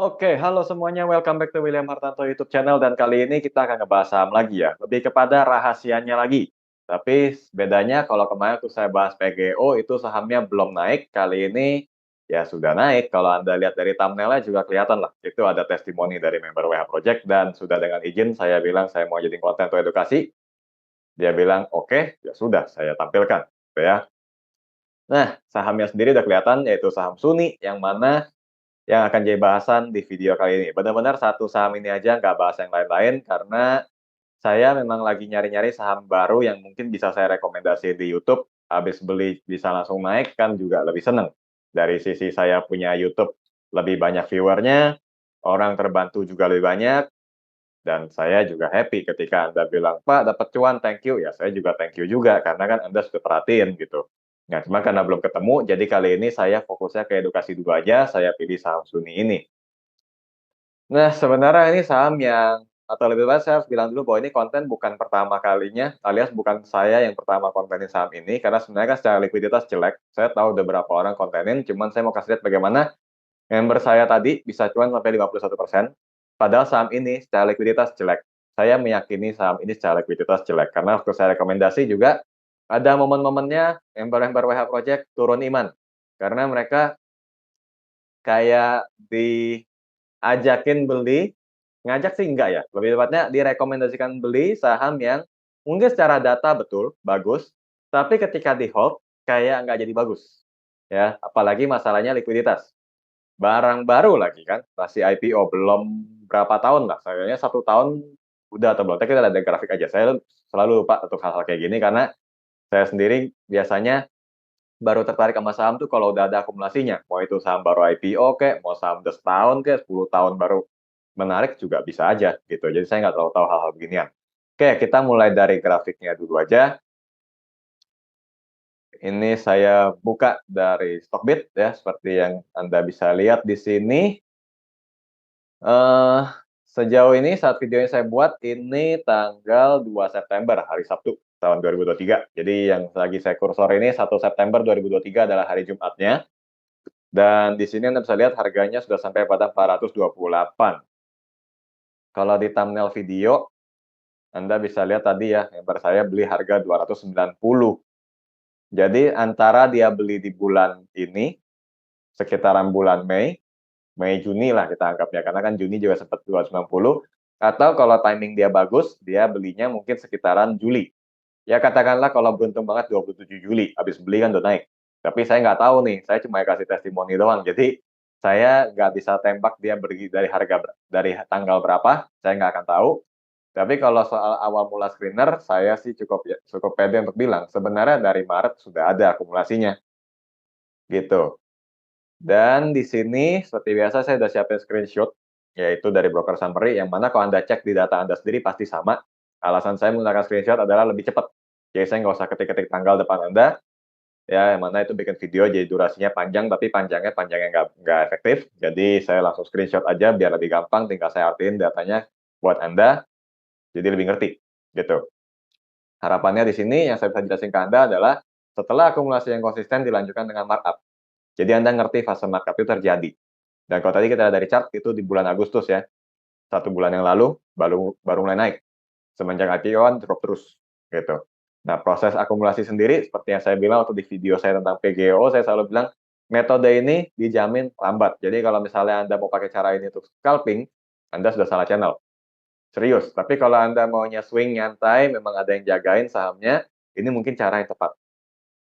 Oke, halo semuanya, welcome back to William Hartanto YouTube channel dan kali ini kita akan ngebahas saham lagi ya, lebih kepada rahasianya lagi. Tapi bedanya kalau kemarin tuh saya bahas PGO itu sahamnya belum naik, kali ini ya sudah naik. Kalau Anda lihat dari thumbnail-nya juga kelihatan lah, itu ada testimoni dari member WH Project dan sudah dengan izin saya bilang saya mau jadi konten untuk edukasi. Dia bilang, oke, ya sudah saya tampilkan, gitu ya. Nah, sahamnya sendiri udah kelihatan yaitu saham Suni yang mana yang akan jadi bahasan di video kali ini. Benar-benar satu saham ini aja, nggak bahas yang lain-lain, karena saya memang lagi nyari-nyari saham baru yang mungkin bisa saya rekomendasi di YouTube. Habis beli bisa langsung naik, kan juga lebih seneng. Dari sisi saya punya YouTube lebih banyak viewernya, orang terbantu juga lebih banyak, dan saya juga happy ketika Anda bilang, "Pak, dapat cuan, thank you." Ya, saya juga thank you juga, karena kan Anda sudah perhatiin gitu. Nah, cuma karena belum ketemu, jadi kali ini saya fokusnya ke edukasi dulu aja, saya pilih saham Suni ini. Nah, sebenarnya ini saham yang atau lebih baik saya harus bilang dulu bahwa ini konten bukan pertama kalinya, alias bukan saya yang pertama kontenin saham ini, karena sebenarnya kan secara likuiditas jelek. Saya tahu udah berapa orang kontenin, cuman saya mau kasih lihat bagaimana member saya tadi bisa cuan sampai 51%, padahal saham ini secara likuiditas jelek. Saya meyakini saham ini secara likuiditas jelek, karena waktu saya rekomendasi juga ada momen-momennya member-member WH Project turun iman. Karena mereka kayak diajakin beli, ngajak sih enggak ya, lebih tepatnya direkomendasikan beli saham yang mungkin secara data betul, bagus, tapi ketika di-hold kayak nggak jadi bagus, ya. Apalagi masalahnya likuiditas. Barang baru lagi kan, masih IPO, belum berapa tahun lah, kayaknya 1 tahun udah atau belum, tapi kita lihat dari grafik aja. Saya selalu lupa untuk hal-hal kayak gini karena saya sendiri biasanya baru tertarik sama saham tuh kalau udah ada akumulasinya. Mau itu saham baru IPO kek, mau saham udah setahun kek, 10 tahun baru menarik juga bisa aja gitu. Jadi saya nggak terlalu tahu hal-hal beginian. Oke, kita mulai dari grafiknya dulu aja. Ini saya buka dari Stockbit ya, seperti yang Anda bisa lihat di sini. Eh, Sejauh ini saat video yang saya buat ini tanggal 2 September, hari Sabtu tahun 2023. Jadi yang lagi saya kursor ini 1 September 2023 adalah hari Jumatnya. Dan di sini Anda bisa lihat harganya sudah sampai pada 428. Kalau di thumbnail video, Anda bisa lihat tadi ya, member saya beli harga 290. Jadi antara dia beli di bulan ini, sekitaran bulan Mei Juni lah kita anggapnya, karena kan Juni juga sempat 290, atau kalau timing dia bagus, dia belinya mungkin sekitaran Juli. Ya katakanlah kalau beruntung banget 27 Juli, habis beli kan udah naik. Tapi saya nggak tahu nih, saya cuma kasih testimoni doang. Jadi saya nggak bisa tembak dia pergi dari dari tanggal berapa, saya nggak akan tahu. Tapi kalau soal awal mula screener, saya sih cukup pede untuk bilang, sebenarnya dari Maret sudah ada akumulasinya, gitu. Dan di sini seperti biasa saya sudah siapin screenshot, yaitu dari broker summary, yang mana kalau Anda cek di data Anda sendiri pasti sama. Alasan saya menggunakan screenshot adalah lebih cepat. Jadi saya nggak usah ketik-ketik tanggal depan Anda, ya, yang mana itu bikin video jadi durasinya panjang, tapi panjangnya nggak efektif. Jadi saya langsung screenshot aja biar lebih gampang, tinggal saya artiin datanya buat Anda, jadi lebih ngerti, gitu. Harapannya di sini yang saya bisa jelasin ke Anda adalah setelah akumulasi yang konsisten dilanjutkan dengan markup. Jadi Anda ngerti fase markup itu terjadi. Dan kalau tadi kita lihat dari chart itu di bulan Agustus ya, 1 bulan yang lalu baru baru mulai naik. Semenjak IPO-an drop terus, gitu. Nah, proses akumulasi sendiri seperti yang saya bilang waktu di video saya tentang PGO, saya selalu bilang metode ini dijamin lambat. Jadi kalau misalnya Anda mau pakai cara ini untuk scalping, Anda sudah salah channel. Serius. Tapi kalau Anda maunya swing nyantai, memang ada yang jagain sahamnya, ini mungkin cara yang tepat.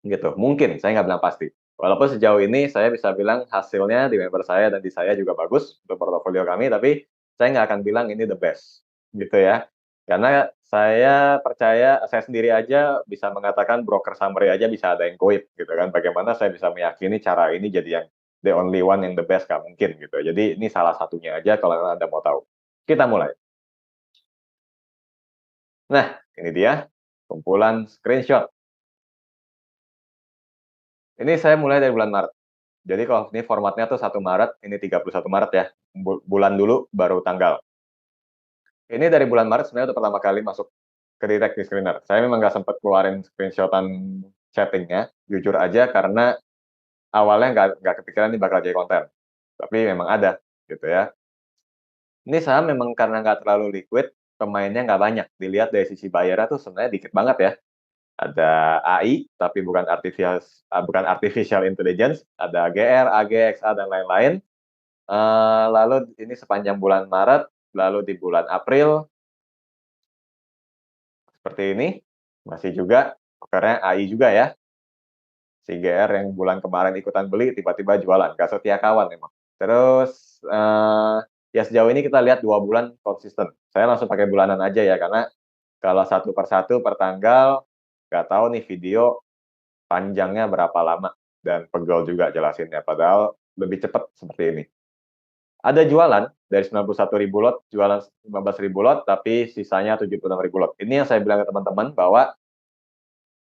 Gitu. Mungkin, saya nggak bilang pasti. Walaupun sejauh ini saya bisa bilang hasilnya di member saya dan di saya juga bagus untuk portofolio kami, tapi saya nggak akan bilang ini the best, gitu ya. Karena saya percaya, saya sendiri aja bisa mengatakan broker summary aja bisa ada yang goib, gitu kan. Bagaimana saya bisa meyakini cara ini jadi yang the only one yang the best, nggak mungkin, gitu. Jadi ini salah satunya aja kalau Anda mau tahu. Kita mulai. Nah, ini dia kumpulan screenshot. Ini saya mulai dari bulan Maret. Jadi kalau ini formatnya tuh 1 Maret, ini 31 Maret ya, bulan dulu baru tanggal. Ini dari bulan Maret sebenarnya udah pertama kali masuk ke detect di screener. Saya memang nggak sempat keluarin screenshot-an chatting-nya, jujur aja karena awalnya nggak kepikiran ini bakal jadi konten. Tapi memang ada, gitu ya. Ini saham memang karena nggak terlalu liquid, pemainnya nggak banyak. Dilihat dari sisi bayarnya tuh sebenarnya dikit banget ya. Ada AI, tapi bukan artificial intelligence, ada GR, AG, XA, dan lain-lain. Lalu ini sepanjang bulan Maret, lalu di bulan April, seperti ini, masih juga, karena AI juga ya. Si GR yang bulan kemarin ikutan beli, tiba-tiba jualan, gak setia kawan memang. Terus, ya sejauh ini kita lihat 2 bulan konsisten. Saya langsung pakai bulanan aja ya, karena kalau satu per satu per tanggal, nggak tahu nih video panjangnya berapa lama, dan pegel juga jelasinnya, padahal lebih cepat seperti ini. Ada jualan dari 91.000 lot, jualan 15.000 lot, tapi sisanya 76.000 lot. Ini yang saya bilang ke teman-teman bahwa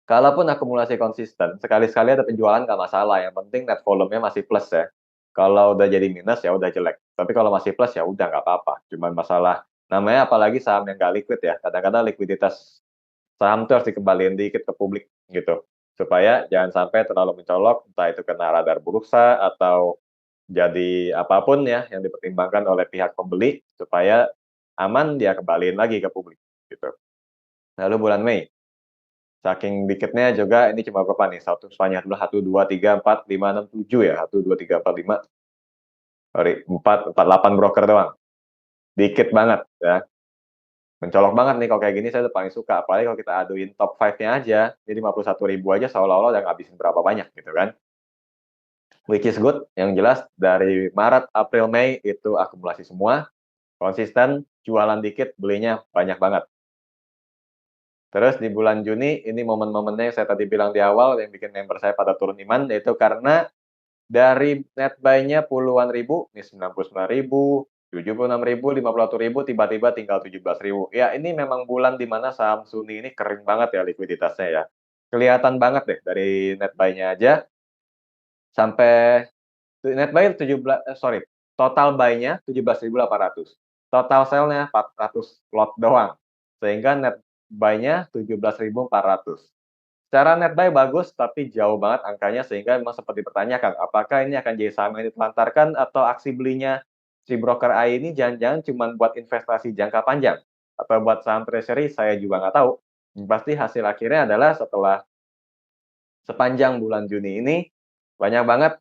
kalaupun akumulasi konsisten, sekali-sekali ada penjualan nggak masalah, yang penting net volume-nya masih plus ya. Kalau udah jadi minus, ya udah jelek. Tapi kalau masih plus, ya udah nggak apa-apa. Cuman masalah, namanya apalagi saham yang nggak liquid ya, kadang-kadang likuiditas saham tuh harus dikembaliin dikit ke publik, gitu. Supaya jangan sampai terlalu mencolok, entah itu kena radar bursa, atau jadi apapun ya, yang dipertimbangkan oleh pihak pembeli, supaya aman, dia kembaliin lagi ke publik, gitu. Lalu bulan Mei, saking dikitnya juga ini cuma berapa nih, sepanjang adalah 1, 2, 3, 4, 5, 6, 7 ya, 1, 2, 3, 4, 5, sorry, 4, 8 broker doang. Dikit banget ya, mencolok banget nih kalau kayak gini, saya udah paling suka, apalagi kalau kita aduin top 5-nya aja, jadi 51.000 aja seolah-olah udah ngabisin berapa banyak gitu kan. Which is good, yang jelas dari Maret, April, Mei itu akumulasi semua, konsisten, jualan dikit, belinya banyak banget. Terus di bulan Juni, ini momen-momennya yang saya tadi bilang di awal, yang bikin member saya pada turun iman, yaitu karena dari net buy-nya puluhan ribu, ini 99.000, 76.000, 51.000, tiba-tiba tinggal 17.000. Ya, ini memang bulan di mana saham Suni ini kering banget ya likuiditasnya ya. Kelihatan banget deh dari net buy-nya aja, sampai net buy total buy-nya 17.800. Total sell-nya 400 lot doang. Sehingga net buy-nya 17.400. Secara net buy bagus, tapi jauh banget angkanya sehingga memang sempat dipertanyakan, apakah ini akan jadi saham yang ditelantarkan atau aksi belinya si broker AI ini jangan-jangan cuma buat investasi jangka panjang atau buat saham treasury, saya juga nggak tahu. Yang pasti hasil akhirnya adalah setelah sepanjang bulan Juni ini, banyak banget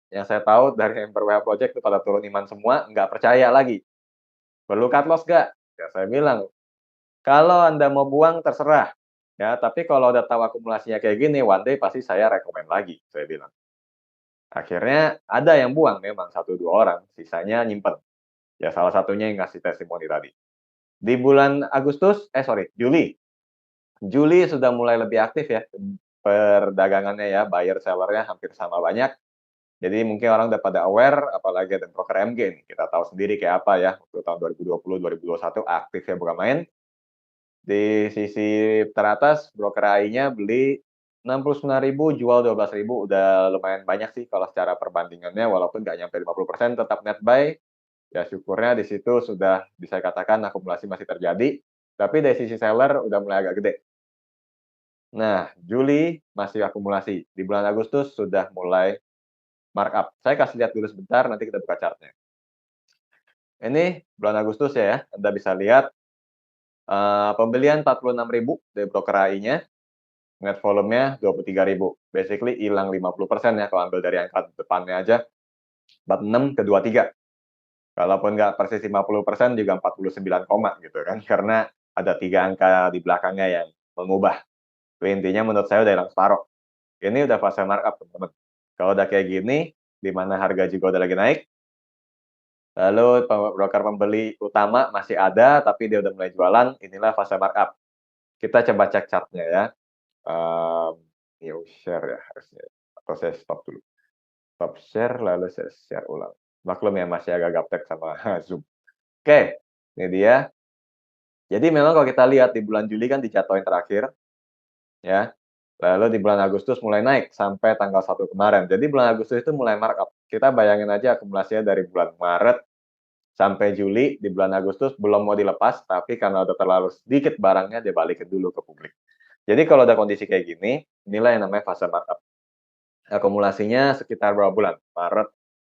yang saya tahu dari member WH Project itu pada turun iman semua, nggak percaya lagi. Perlu cut loss nggak? Ya saya bilang, kalau Anda mau buang terserah, ya, tapi kalau udah tahu akumulasinya kayak gini, one day pasti saya rekomen lagi, saya bilang. Akhirnya ada yang buang memang satu 2 orang, sisanya nyimpen. Ya salah satunya yang ngasih testimoni tadi. Di bulan Juli. Juli sudah mulai lebih aktif ya, perdagangannya ya, buyer seller-nya hampir sama banyak. Jadi mungkin orang udah pada aware, apalagi ada broker MG nih, kita tahu sendiri kayak apa ya, waktu tahun 2020, 2021 aktif ya bukan main. Di sisi teratas, broker AI-nya beli 69.000, jual 12.000, udah lumayan banyak sih kalau secara perbandingannya, walaupun nggak nyampe 50%, tetap net buy. Ya syukurnya di situ sudah bisa katakan akumulasi masih terjadi, tapi dari sisi seller udah mulai agak gede. Nah, Juli masih akumulasi, di bulan Agustus sudah mulai markup. Saya kasih lihat dulu sebentar, nanti kita buka chart-nya. Ini bulan Agustus ya, Anda bisa lihat, pembelian 46.000 dari broker AI-nya, net volume-nya 23.000. Basically hilang 50% ya kalau ambil dari angka depannya aja, 46 ke 23. Kalaupun nggak persis 50% juga 49 koma gitu kan, karena ada 3 angka di belakangnya yang mengubah. Intinya menurut saya udah hilang separuh. Ini udah fase markup teman-teman. Kalau udah kayak gini, di mana harga juga udah lagi naik, lalu broker pembeli utama masih ada, tapi dia udah mulai jualan, inilah fase markup. Kita coba cek chart-nya ya. New share ya harusnya, atau saya stop dulu. Stop share, lalu saya share ulang. Maklum ya, masih agak gaptek sama Zoom. Oke, ini dia. Jadi memang kalau kita lihat di bulan Juli kan dijatuhin terakhir, ya. Lalu di bulan Agustus mulai naik sampai tanggal 1 kemarin. Jadi bulan Agustus itu mulai markup. Kita bayangin aja akumulasinya dari bulan Maret sampai Juli, di bulan Agustus belum mau dilepas, tapi karena udah terlalu sedikit barangnya, dia balikin dulu ke publik. Jadi kalau ada kondisi kayak gini, inilah yang namanya fase markup. Akumulasinya sekitar berapa bulan?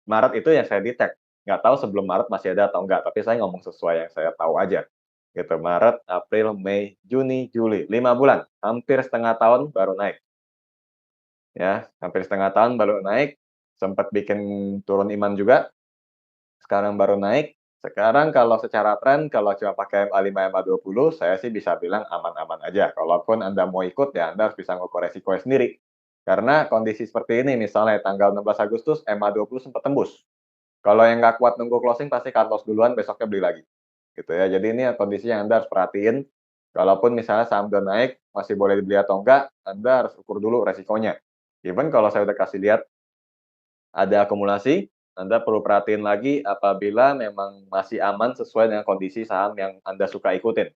Maret itu yang saya detect. Nggak tahu sebelum Maret masih ada atau enggak, tapi saya ngomong sesuai yang saya tahu aja. Gitu, Maret, April, Mei, Juni, Juli, 5 bulan, hampir setengah tahun baru naik. Ya, hampir setengah tahun baru naik, sempat bikin turun iman juga, sekarang baru naik. Sekarang kalau secara tren, kalau cuma pakai MA5, MA20, saya sih bisa bilang aman-aman aja. Kalaupun Anda mau ikut, ya Anda harus bisa ngukur resikonya sendiri. Karena kondisi seperti ini, misalnya tanggal 16 Agustus, MA20 sempat tembus. Kalau yang nggak kuat nunggu closing, pasti cut loss duluan, besoknya beli lagi. Gitu ya. Jadi ini kondisi yang Anda harus perhatiin. Kalaupun misalnya saham udah naik, masih boleh dibeli atau enggak, Anda harus ukur dulu resikonya. Even kalau saya udah kasih lihat ada akumulasi, Anda perlu perhatiin lagi apabila memang masih aman sesuai dengan kondisi saham yang Anda suka ikutin.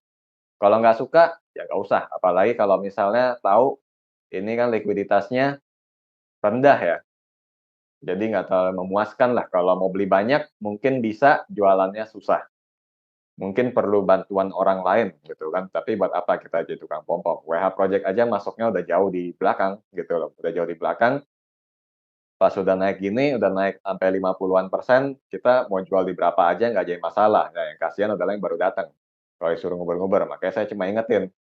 Kalau nggak suka, ya nggak usah. Apalagi kalau misalnya tahu ini kan likuiditasnya rendah ya. Jadi nggak terlalu memuaskan lah. Kalau mau beli banyak, mungkin bisa, jualannya susah. Mungkin perlu bantuan orang lain gitu kan. Tapi buat apa kita jadi tukang pom-pom? WH Project aja masuknya udah jauh di belakang gitu loh. Udah jauh di belakang. Pas udah naik gini, udah naik sampai 50-an%, kita mau jual di berapa aja nggak jadi masalah. Nah, yang kasihan adalah yang baru datang. Kalau disuruh nguber-nguber, makanya saya cuma ingetin,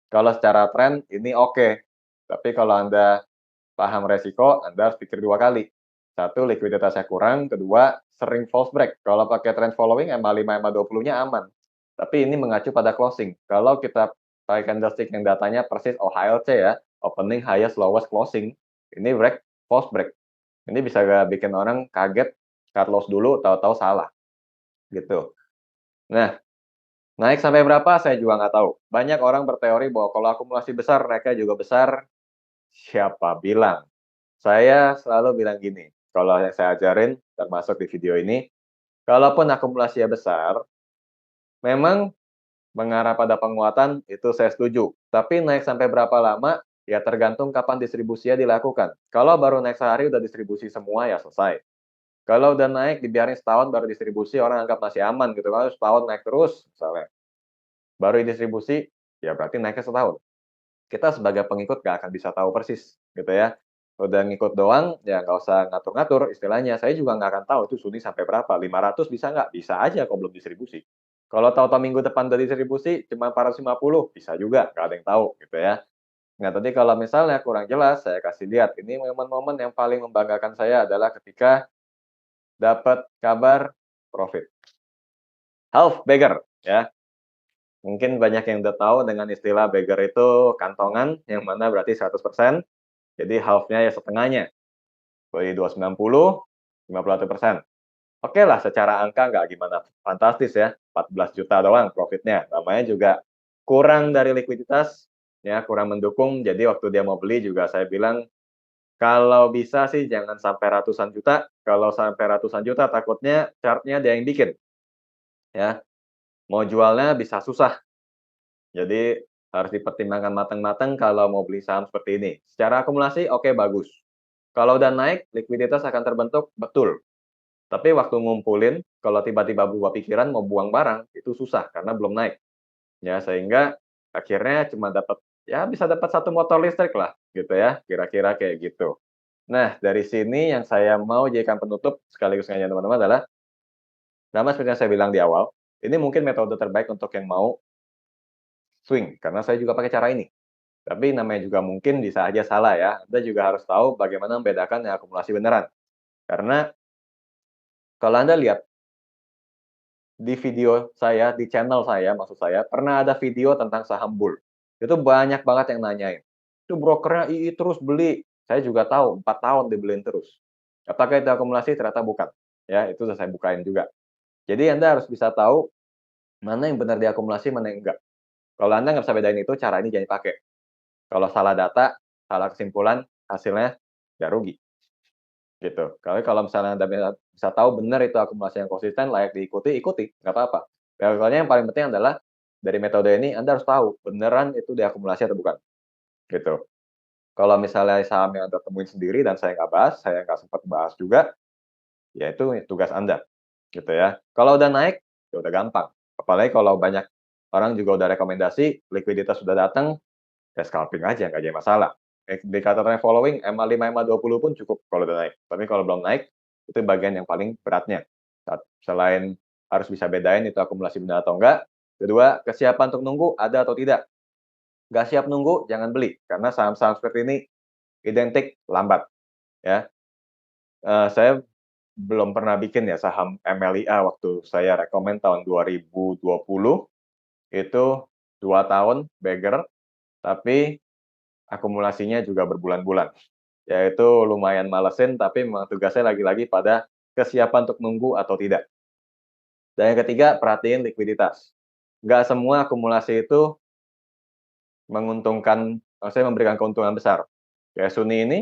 kalau secara tren ini oke, tapi kalau Anda paham resiko, Anda harus pikir 2 kali. Satu, likuiditasnya kurang, kedua, sering false break. Kalau pakai trend following, MA5, MA20-nya aman. Tapi ini mengacu pada closing. Kalau kita pakai candlestick yang datanya persis OHLC ya, opening, highest, lowest, closing, ini break, false break. Ini bisa bikin orang kaget, cut loss dulu, tahu-tahu salah, gitu. Nah, naik sampai berapa saya juga nggak tahu. Banyak orang berteori bahwa kalau akumulasi besar, naiknya juga besar. Siapa bilang? Saya selalu bilang gini, kalau yang saya ajarin, termasuk di video ini, kalaupun akumulasinya besar, memang mengarah pada penguatan, itu saya setuju. Tapi naik sampai berapa lama, ya tergantung kapan distribusinya dilakukan. Kalau baru naik sehari, udah distribusi semua, ya selesai. Kalau udah naik, dibiarin setahun baru distribusi, orang anggap masih aman gitu kan, setahun naik terus misalnya. Baru distribusi, ya berarti naiknya setahun. Kita sebagai pengikut nggak akan bisa tahu persis gitu ya. Udah ngikut doang, ya nggak usah ngatur-ngatur istilahnya. Saya juga nggak akan tahu itu Suni sampai berapa, 500 bisa nggak? Bisa aja kalau belum distribusi. Kalau tahu-tahu minggu depan udah distribusi, cuma 450, bisa juga, nggak ada yang tahu gitu ya. Nah, tadi kalau misalnya kurang jelas, saya kasih lihat. Ini momen-momen yang paling membanggakan saya adalah ketika dapat kabar profit. Half beggar ya. Mungkin banyak yang udah tahu dengan istilah beggar itu kantongan, yang mana berarti 100%, jadi half-nya ya setengahnya. Dari 290, 51%. Oke lah, secara angka nggak gimana fantastis ya, 14 juta doang profitnya. Namanya juga kurang dari likuiditas, ya kurang mendukung. Jadi waktu dia mau beli juga saya bilang, kalau bisa sih jangan sampai ratusan juta. Kalau sampai ratusan juta takutnya chart-nya dia yang bikin. Ya, mau jualnya bisa susah. Jadi harus dipertimbangkan matang-matang kalau mau beli saham seperti ini. Secara akumulasi oke bagus. Kalau udah naik, likuiditas akan terbentuk, betul. Tapi waktu ngumpulin, kalau tiba-tiba berubah pikiran mau buang barang, itu susah karena belum naik. Ya, sehingga akhirnya cuma dapat ya bisa dapat satu motor listrik lah gitu ya, kira-kira kayak gitu. Nah, dari sini yang saya mau jadikan penutup sekaligus ngajak teman-teman adalah, sama seperti yang saya bilang di awal, ini mungkin metode terbaik untuk yang mau swing, karena saya juga pakai cara ini. Tapi namanya juga mungkin bisa aja salah ya. Anda juga harus tahu bagaimana membedakan yang akumulasi beneran. Karena kalau Anda lihat di video saya, di channel saya, maksud saya, pernah ada video tentang saham bull. Itu banyak banget yang nanyain. Itu brokernya II terus beli. Saya juga tahu, 4 tahun dibeliin terus. Apakah itu akumulasi? Ternyata bukan. Ya, itu sudah saya bukain juga. Jadi Anda harus bisa tahu mana yang benar diakumulasi, mana yang enggak. Kalau Anda nggak bisa bedain itu, cara ini jangan pakai. Kalau salah data, salah kesimpulan, hasilnya ya rugi. Gitu. Kalau misalnya Anda bisa tahu benar itu akumulasi yang konsisten, layak diikuti, ikuti, nggak apa-apa. Pokoknya yang paling penting adalah dari metode ini Anda harus tahu beneran itu diakumulasi atau bukan, gitu. Kalau misalnya saham yang Anda temuin sendiri dan saya nggak bahas, saya nggak sempat bahas juga, ya itu tugas Anda, gitu ya. Kalau udah naik, ya udah gampang. Apalagi kalau banyak orang juga udah rekomendasi, likuiditas sudah datang, ya scalping aja, nggak jadi masalah. Indikatornya following, MA5, MA20 pun cukup kalau udah naik. Tapi kalau belum naik, itu bagian yang paling beratnya. Selain harus bisa bedain itu akumulasi benar atau enggak. Kedua, kesiapan untuk nunggu ada atau tidak. Nggak siap nunggu, jangan beli, karena saham-saham seperti ini identik lambat, ya. Saya belum pernah bikin ya saham MLIA waktu saya rekomen tahun 2020, itu 2 tahun beggar, tapi akumulasinya juga berbulan-bulan. Yaitu lumayan malesin, tapi memang tugasnya lagi-lagi pada kesiapan untuk nunggu atau tidak. Dan yang ketiga, perhatiin likuiditas. Nggak semua akumulasi itu menguntungkan, maksudnya memberikan keuntungan besar. Kayak Suni ini,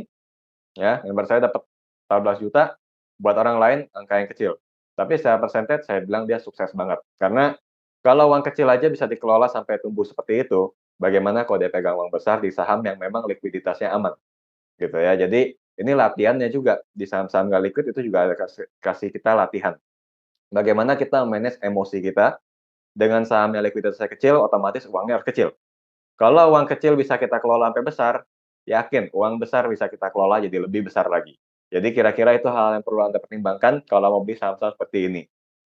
ya, member saya dapat 14 juta, buat orang lain angka yang kecil. Tapi secara percentage saya bilang dia sukses banget. Karena kalau uang kecil aja bisa dikelola sampai tumbuh seperti itu, bagaimana kalau dia pegang uang besar di saham yang memang likuiditasnya aman, gitu ya. Jadi ini latihannya juga, di saham-saham nggak liquid itu juga ada kasih kita latihan. Bagaimana kita manage emosi kita, dengan saham yang likuiditasnya kecil, otomatis uangnya harus kecil. Kalau uang kecil bisa kita kelola sampai besar, yakin uang besar bisa kita kelola jadi lebih besar lagi. Jadi kira-kira itu hal yang perlu Anda pertimbangkan kalau mau beli saham-saham seperti ini.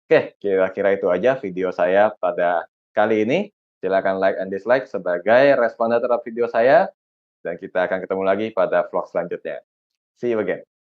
Oke, kira-kira itu aja video saya pada kali ini. Silakan like and dislike sebagai respon terhadap video saya, dan kita akan ketemu lagi pada vlog selanjutnya. See you again.